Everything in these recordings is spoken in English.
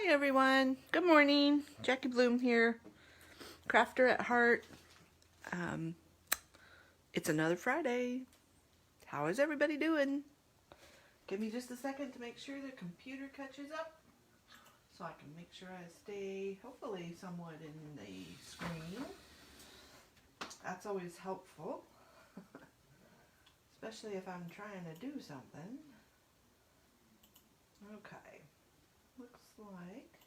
Hi everyone, good morning. Jackie Bluhm here, crafter at heart. It's another Friday. How is everybody doing? Give me just a second to make sure the computer catches up so I can make sure I stay hopefully somewhat in the screen. That's always helpful, especially if I'm trying to do something. Okay, looks like,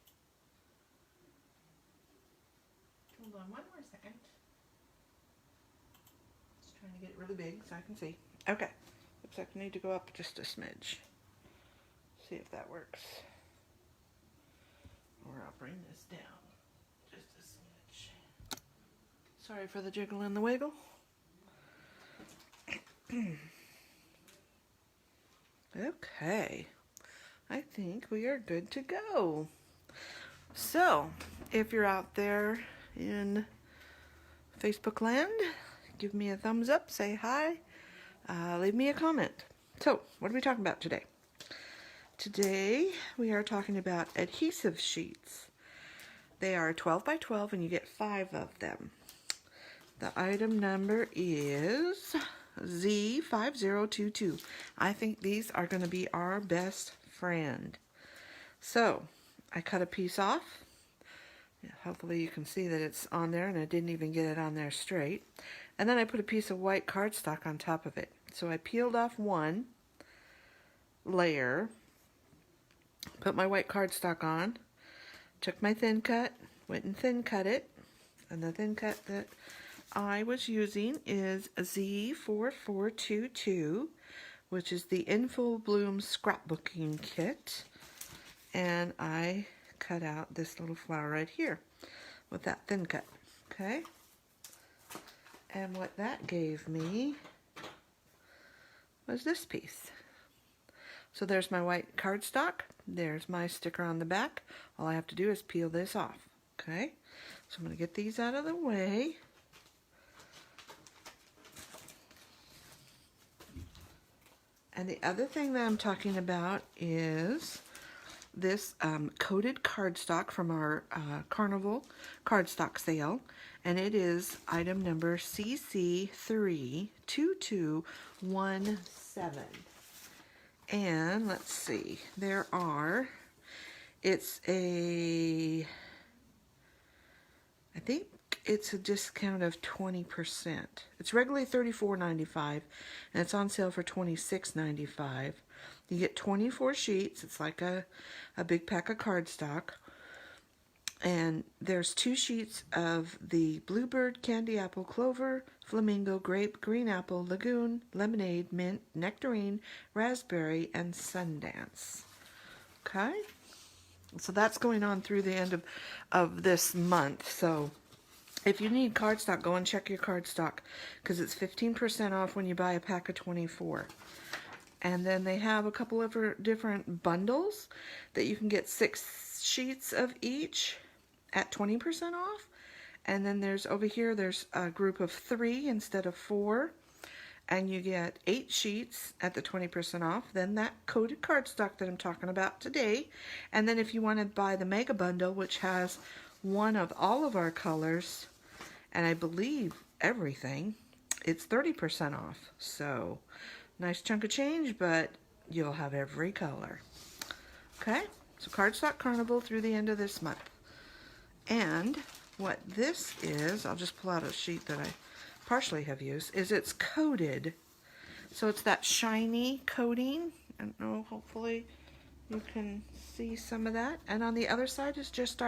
hold on one more second. Just trying to get it really big so I can see. Okay, looks like I need to go up just a smidge. See if that works. Or I'll bring this down just a smidge. Sorry for the jiggle and the wiggle. Okay, I think we are good to go. So, if you're out there in Facebook land, give me a thumbs up, say hi, leave me a comment. So, what are we talking about today? Today we are talking about adhesive sheets. They are 12 by 12 and you get 5 of them. The item number is Z5022. I think these are going to be our best friend. So I cut a piece off. Hopefully you can see that it's on there, and I didn't even get it on there straight. And then I put a piece of white cardstock on top of it. So I peeled off one layer, put my white cardstock on, took my thin cut, went and thin cut it, and the thin cut that I was using is Z4422, which is the Bluhm Scrapbooking Kit, and I cut out this little flower right here with that thin cut, okay? And what that gave me was this piece. So there's my white cardstock, there's my sticker on the back. All I have to do is peel this off, okay? So I'm going to get these out of the way. And the other thing that I'm talking about is this coated cardstock from our Carnival cardstock sale, and it is item number CC32217. And let's see, I think it's a discount of 20%. It's regularly $34.95 and it's on sale for $26.95. You get 24 sheets. It's like a big pack of cardstock. And there's 2 sheets of the Bluebird, Candy Apple, Clover, Flamingo, Grape, Green Apple, Lagoon, Lemonade, Mint, Nectarine, Raspberry, and Sundance. Okay? So that's going on through the end of this month. So if you need cardstock, go and check your cardstock because it's 15% off when you buy a pack of 24. And then they have a couple of different bundles that you can get 6 sheets of each at 20% off. And then there's over here, there's a group of 3 instead of 4. And you get 8 sheets at the 20% off. Then that coated cardstock that I'm talking about today. And then if you want to buy the mega bundle, which has one of all of our colors, and I believe everything, it's 30% off. So nice chunk of change, but you'll have every color. Okay, so Cardstock Carnival through the end of this month. And what this is, I'll just pull out a sheet that I partially have used, is it's coated. So it's that shiny coating. I don't know, hopefully you can see some of that. And on the other side is just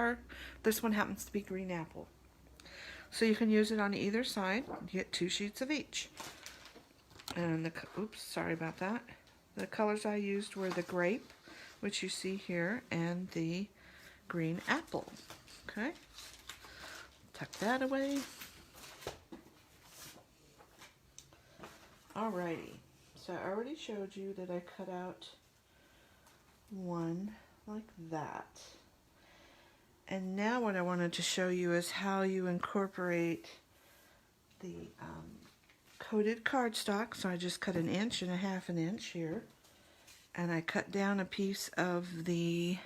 this one happens to be Green Apple. So you can use it on either side. You get 2 sheets of each. And oops, sorry about that. The colors I used were the grape, which you see here, and the green apple. Okay, tuck that away. Alrighty, so I already showed you that I cut out one like that. And now what I wanted to show you is how you incorporate the coated cardstock. So I just cut 1 1/2 inch here, and I cut down a piece of the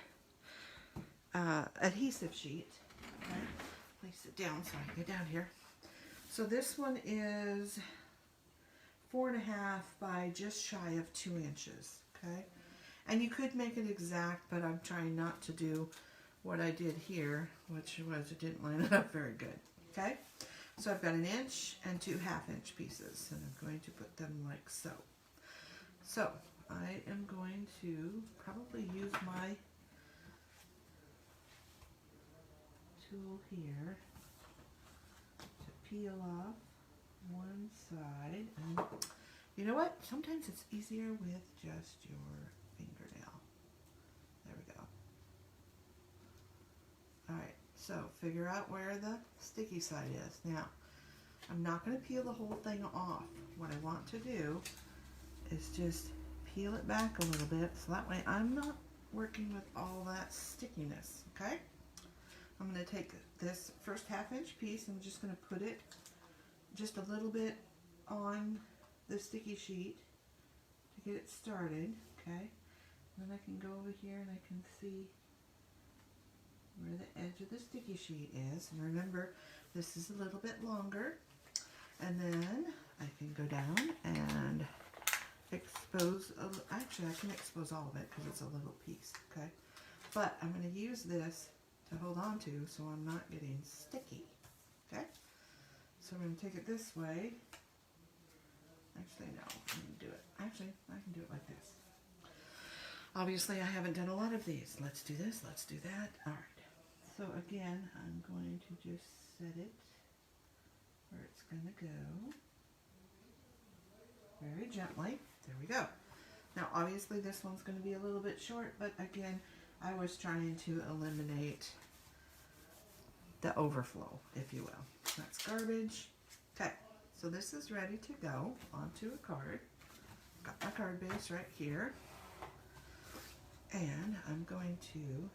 adhesive sheet. Okay. Place it down so I can get down here. So this one is 4.5 by just shy of 2 inches. Okay. And you could make it exact, but I'm trying not to do what I did here, which was it didn't line it up very good. Okay. So I've got 1 inch and 2 1/2-inch pieces, and I'm going to put them like so. So I am going to probably use my tool here to peel off one side. And you know what? Sometimes it's easier with just your fingernail. There we go. Alright, so figure out where the sticky side is. Now, I'm not going to peel the whole thing off. What I want to do is just peel it back a little bit, so that way I'm not working with all that stickiness, okay? I'm going to take this first 1/2-inch piece and I'm just going to put it just a little bit on the sticky sheet to get it started, okay? And then I can go over here and I can see where the edge of the sticky sheet is. And remember, this is a little bit longer. And then I can go down and expose, actually I can expose all of it because it's a little piece, okay? But I'm going to use this to hold on to so I'm not getting sticky, okay? So I'm going to take it this way. Actually, no, I'm going to do it. Actually, I can do it like this. Obviously, I haven't done a lot of these. Let's do this, let's do that. All right. So again, I'm going to just set it where it's going to go. Very gently. There we go. Now, obviously, this one's going to be a little bit short, but again, I was trying to eliminate the overflow, if you will. That's garbage. Okay, so this is ready to go onto a card. Got my card base right here. And I'm going to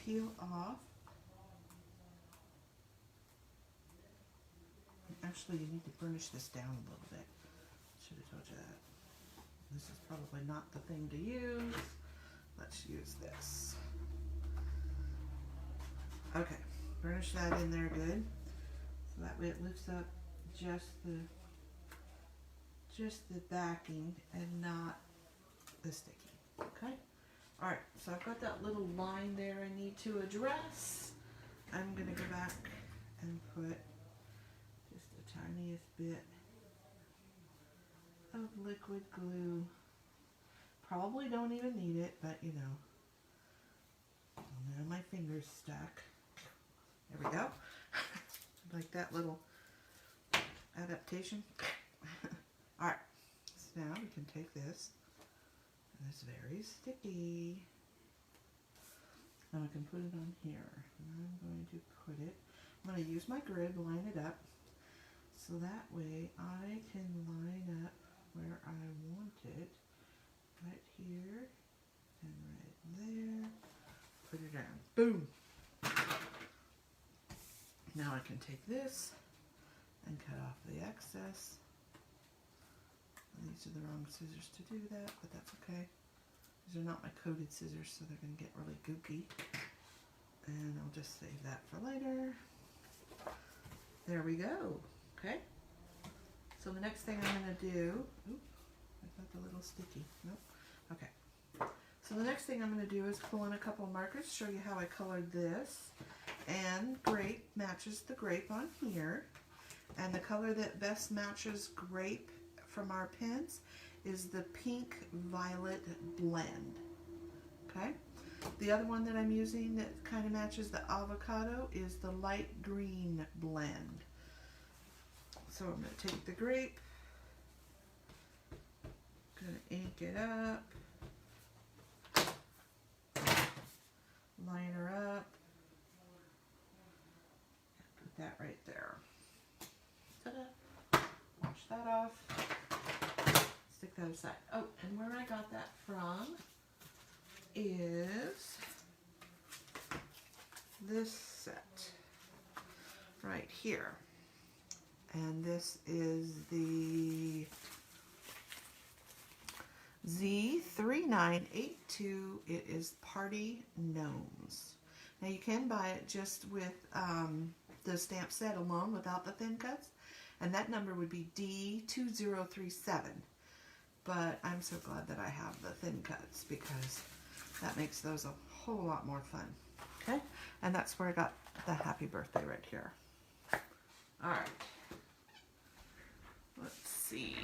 peel off. Actually, you need to burnish this down a little bit. Should have told you that. This is probably not the thing to use. Let's use this. Okay, burnish that in there good. So that way it lifts up just the backing and not the sticky. Okay? Alright, so I've got that little line there I need to address. I'm going to go back and put just the tiniest bit of liquid glue. Probably don't even need it, but you know. Oh, now my finger's stuck. There we go. Like that little adaptation. Alright, so now we can take this. And it's very sticky. Now I can put it on here. And I'm going to put it, I'm going to use my grid, line it up. So that way I can line up where I want it. Right here and right there. Put it down. Boom! Now I can take this and cut off the excess. And these are the wrong scissors to do that, but that's okay. These are not my coated scissors, so they're going to get really gooky. And I'll just save that for later. There we go. Okay. So the next thing I'm going to do, oop, I got the little sticky. Nope. Okay. So the next thing I'm going to do is pull in a couple markers, show you how I colored this. And grape matches the grape on here. And the color that best matches grape from our pens is the pink violet blend. Okay. The other one that I'm using that kind of matches the avocado is the light green blend. So I'm going to take the grape, going to ink it up, line her up, put that right there. Ta-da! Wash that off, stick that aside. Oh, and where I got that from is this set right here. And this is the Z3982. It is Party Gnomes. Now you can buy it just with the stamp set alone without the thin cuts, and that number would be D2037. But I'm so glad that I have the thin cuts because that makes those a whole lot more fun. Okay, and that's where I got the happy birthday right here. All right, let's see.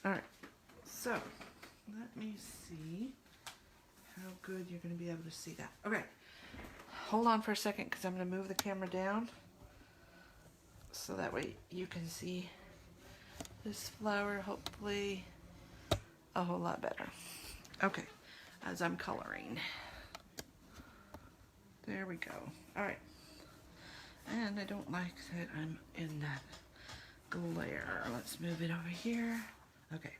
All right, so let me see how good you're going to be able to see that. Okay, hold on for a second because I'm going to move the camera down so that way you can see this flower hopefully a whole lot better. Okay, as I'm coloring. There we go. All right, and I don't like that I'm in that glare. Let's move it over here. Okay,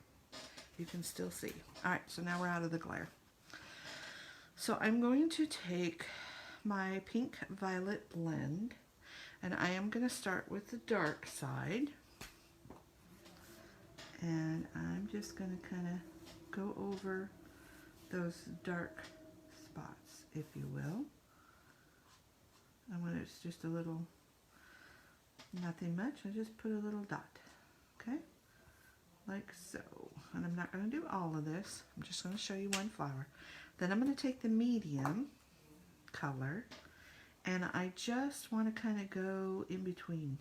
you can still see. All right, so now we're out of the glare. So I'm going to take my pink violet blend, and I am going to start with the dark side. And I'm just going to kind of go over those dark spots, if you will. And when it's just a little, nothing much, I just put a little dot, okay? Like so. And I'm not going to do all of this. I'm just going to show you one flower. Then I'm going to take the medium color, and I just want to kind of go in between.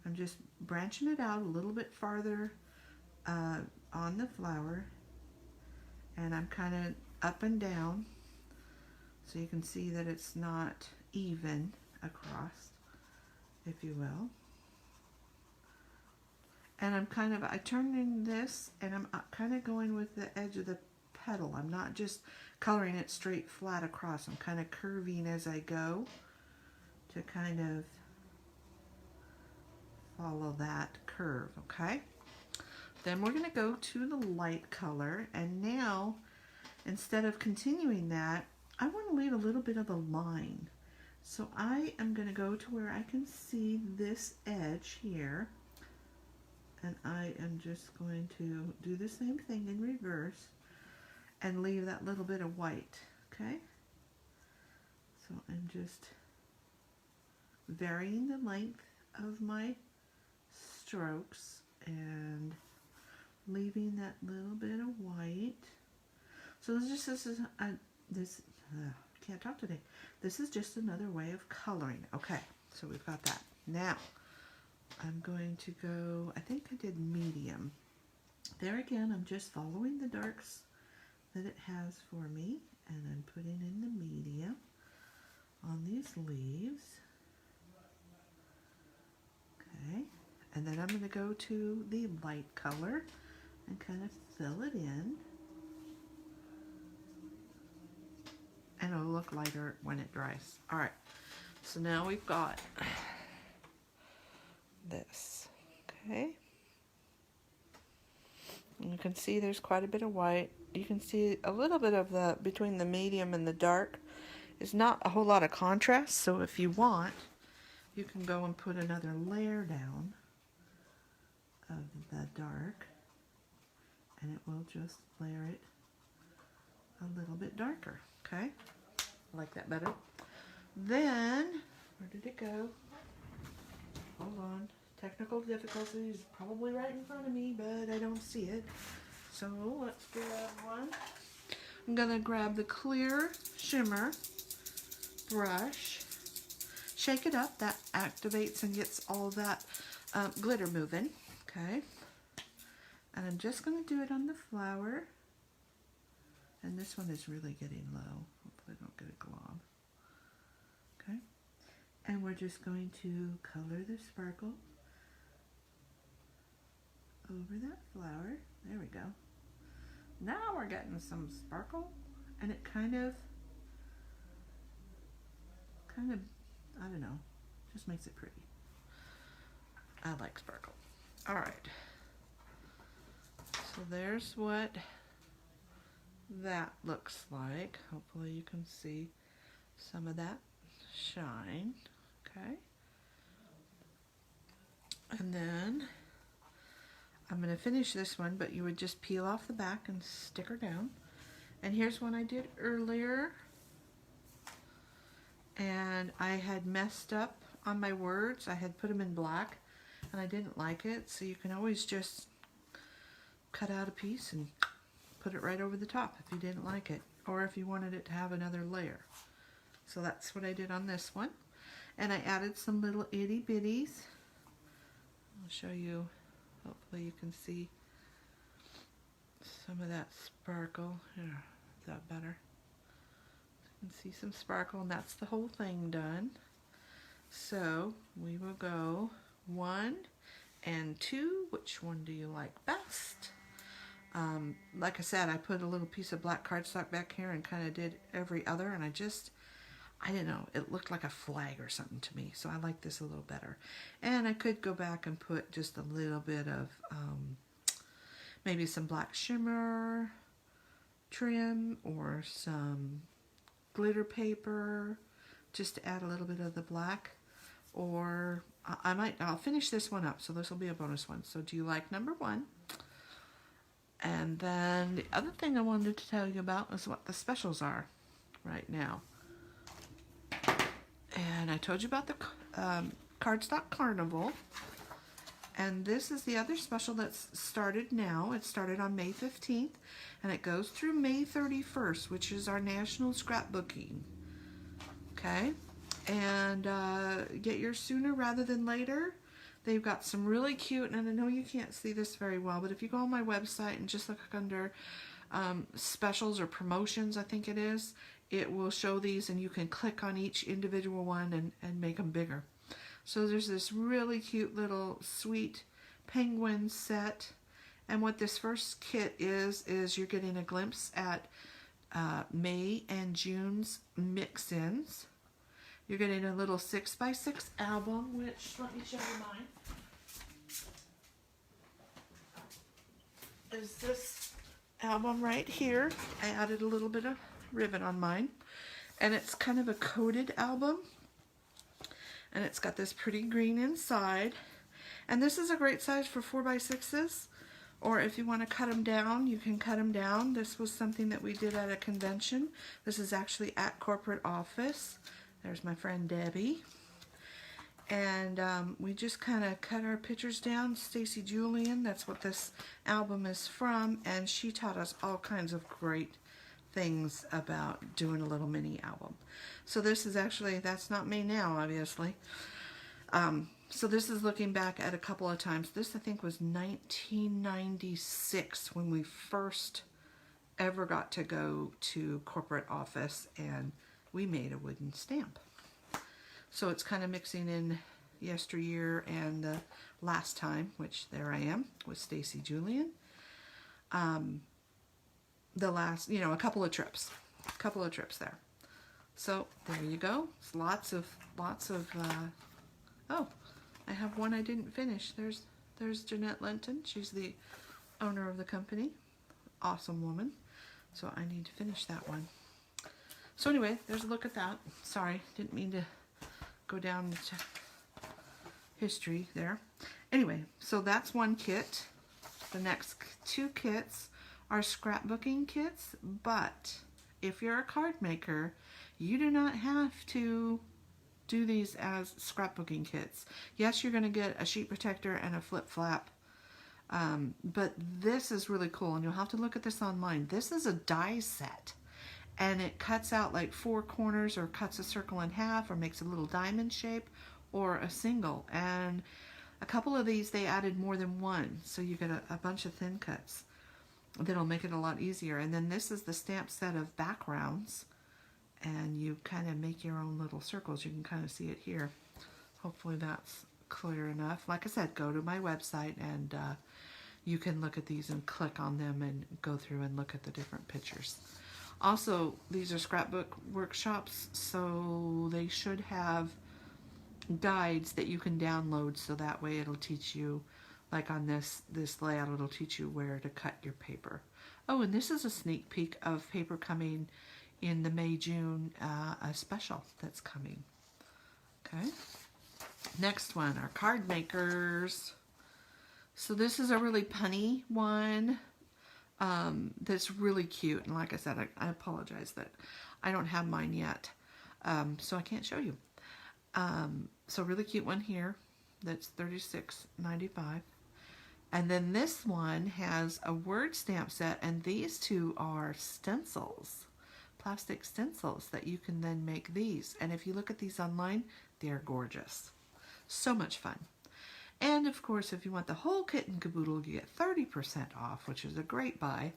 I'm just branching it out a little bit farther on the flower, and I'm kind of up and down so you can see that it's not even across, if you will. And I'm turning this, and I'm kind of going with the edge of the petal. I'm not just coloring it straight flat across. I'm kind of curving as I go to kind of follow that curve, okay? Then we're going to go to the light color, and now instead of continuing that, I want to leave a little bit of a line. So I am going to go to where I can see this edge here, and I am just going to do the same thing in reverse and leave that little bit of white, okay? So I'm just varying the length of my strokes and leaving that little bit of white. So can't talk today. This is just another way of coloring. Okay, so we've got that. Now I'm going to go, I think I did medium. There again, I'm just following the darks that it has for me, and I'm putting in the medium on these leaves. Okay, and then I'm going to go to the light color and kind of fill it in. And it'll look lighter when it dries. All right, so now we've got this, okay? And you can see there's quite a bit of white. You can see a little bit of the, between the medium and the dark, is not a whole lot of contrast, so if you want, you can go and put another layer down of the dark, and it will just layer it a little bit darker, okay? I like that better. Then, where did it go? Hold on. Technical difficulties, probably right in front of me, but I don't see it. So let's grab one. I'm gonna grab the clear shimmer brush, shake it up. That activates and gets all that glitter moving. Okay. And I'm just gonna do it on the flower. And this one is really getting low. Hopefully I don't get a glob. Okay. And we're just going to color the sparkle over that flower. There we go. Now we're getting some sparkle, and it kind of, I don't know, just makes it pretty. I like sparkle. All right. So there's what that looks like. Hopefully you can see some of that shine. Okay. And then I'm going to finish this one, but you would just peel off the back and stick her down. And here's one I did earlier. And I had messed up on my words. I had put them in black and I didn't like it. So you can always just cut out a piece and put it right over the top if you didn't like it, or if you wanted it to have another layer. So that's what I did on this one. And I added some little itty bitties. I'll show you, hopefully you can see some of that sparkle. Here, is that better? You can see some sparkle, and that's the whole thing done. So we will go 1 and 2. Which one do you like best? Like I said, I put a little piece of black cardstock back here and kind of did every other, and I don't know, it looked like a flag or something to me, so I like this a little better. And I could go back and put just a little bit of maybe some black shimmer trim or some glitter paper just to add a little bit of the black. Or I'll finish this one up, so this will be a bonus one. So do you like number 1? And then the other thing I wanted to tell you about is what the specials are right now. And I told you about the Cardstock Carnival. And this is the other special that's started now. It started on May 15th, and it goes through May 31st, which is our National Scrapbooking. Okay? And get yours sooner rather than later. They've got some really cute, and I know you can't see this very well, but if you go on my website and just look under specials or promotions, I think it is, it will show these, and you can click on each individual one and make them bigger. So there's this really cute little sweet penguin set, and what this first kit is you're getting a glimpse at May and June's mix-ins. You're getting a little 6x6 album, which, let me show you mine. Is this album right here. I added a little bit of ribbon on mine. And it's kind of a coated album. And it's got this pretty green inside. And this is a great size for 4x6s. Or if you want to cut them down, you can cut them down. This was something that we did at a convention. This is actually at corporate office. There's my friend Debbie. And we just kind of cut our pictures down. Stacy Julian, that's what this album is from. And she taught us all kinds of great things about doing a little mini album. So this is actually, that's not me now, obviously. So this is looking back at a couple of times. This, I think, was 1996 when we first ever got to go to corporate office, and we made a wooden stamp. So it's kind of mixing in yesteryear and the last time, which there I am with Stacy Julian. The last, you know, a couple of trips there. So there you go. It's lots of, oh, I have one I didn't finish. There's Jeanette Lenton. She's the owner of the company. Awesome woman. So I need to finish that one. So anyway, there's a look at that. Sorry, didn't mean to go down to history there. Anyway, so that's one kit. The next 2 kits are scrapbooking kits, but if you're a card maker, you do not have to do these as scrapbooking kits. Yes, you're going to get a sheet protector and a flip flap, but this is really cool, and you'll have to look at this online. This is a die set, and it cuts out like 4 corners, or cuts a circle in half, or makes a little diamond shape, or a single. And a couple of these, they added more than one, so you get a bunch of thin cuts that'll make it a lot easier. And then this is the stamp set of backgrounds, and you kind of make your own little circles. You can kind of see it here. Hopefully that's clear enough. Like I said, go to my website, and you can look at these and click on them and go through and look at the different pictures. Also, these are scrapbook workshops, so they should have guides that you can download, so that way it'll teach you, like on this layout, it'll teach you where to cut your paper. Oh, and this is a sneak peek of paper coming in the May-June a special that's coming. Okay. Next one are card makers. So this is a really punny one that's really cute. And like I said, I apologize that I don't have mine yet, so I can't show you. So really cute one here. That's $36.95. And then this one has a word stamp set, and these two are stencils, plastic stencils that you can then make these. And if you look at these online, they're gorgeous. So much fun. And of course, if you want the whole kit and caboodle, you get 30% off, which is a great buy.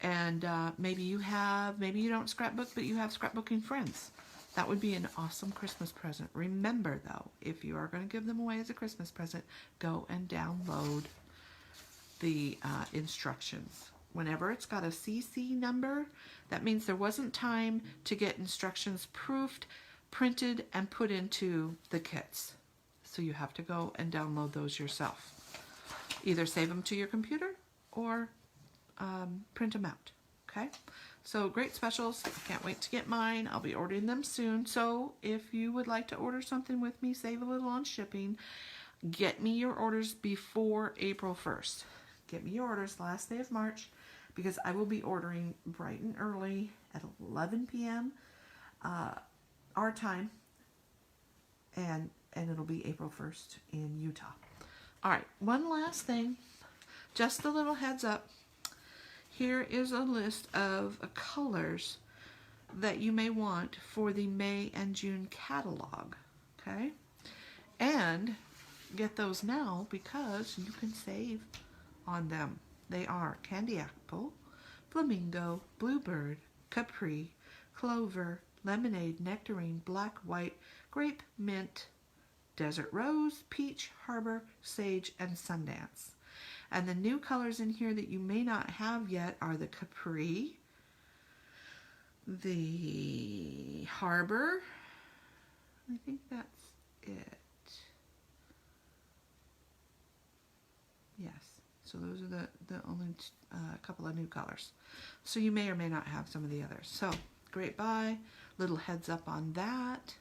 And maybe you don't scrapbook, but you have scrapbooking friends. That would be an awesome Christmas present. Remember though, if you are going to give them away as a Christmas present, go and download the instructions. Whenever it's got a CC number, that means there wasn't time to get instructions proofed, printed, and put into the kits. So you have to go and download those yourself. Either save them to your computer or print them out. Okay? So great specials. I can't wait to get mine. I'll be ordering them soon. So if you would like to order something with me, save a little on shipping. Get me your orders before April 1st. Get me your orders last day of March, because I will be ordering bright and early at 11 p.m. Our time. And it'll be April 1st in Utah. All right, one last thing. Just a little heads up. Here is a list of colors that you may want for the May and June catalog, okay? And get those now because you can save on them. They are Candy Apple, Flamingo, Bluebird, Capri, Clover, Lemonade, Nectarine, Black, White, Grape, Mint, Desert Rose, Peach, Harbor, Sage, and Sundance. And the new colors in here that you may not have yet are the Capri, the Harbor, I think that's it. Yes, so those are the only couple of new colors. So you may or may not have some of the others. So great buy, little heads up on that.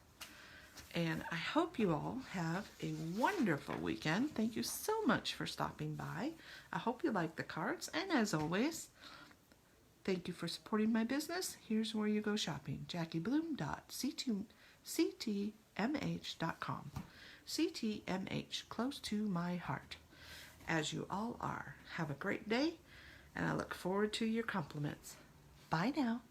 And I hope you all have a wonderful weekend. Thank you so much for stopping by. I hope you like the cards. And as always, thank you for supporting my business. Here's where you go shopping. JackieBluhm.ctmh.com. CTMH, close to my heart. As you all are. Have a great day, and I look forward to your compliments. Bye now.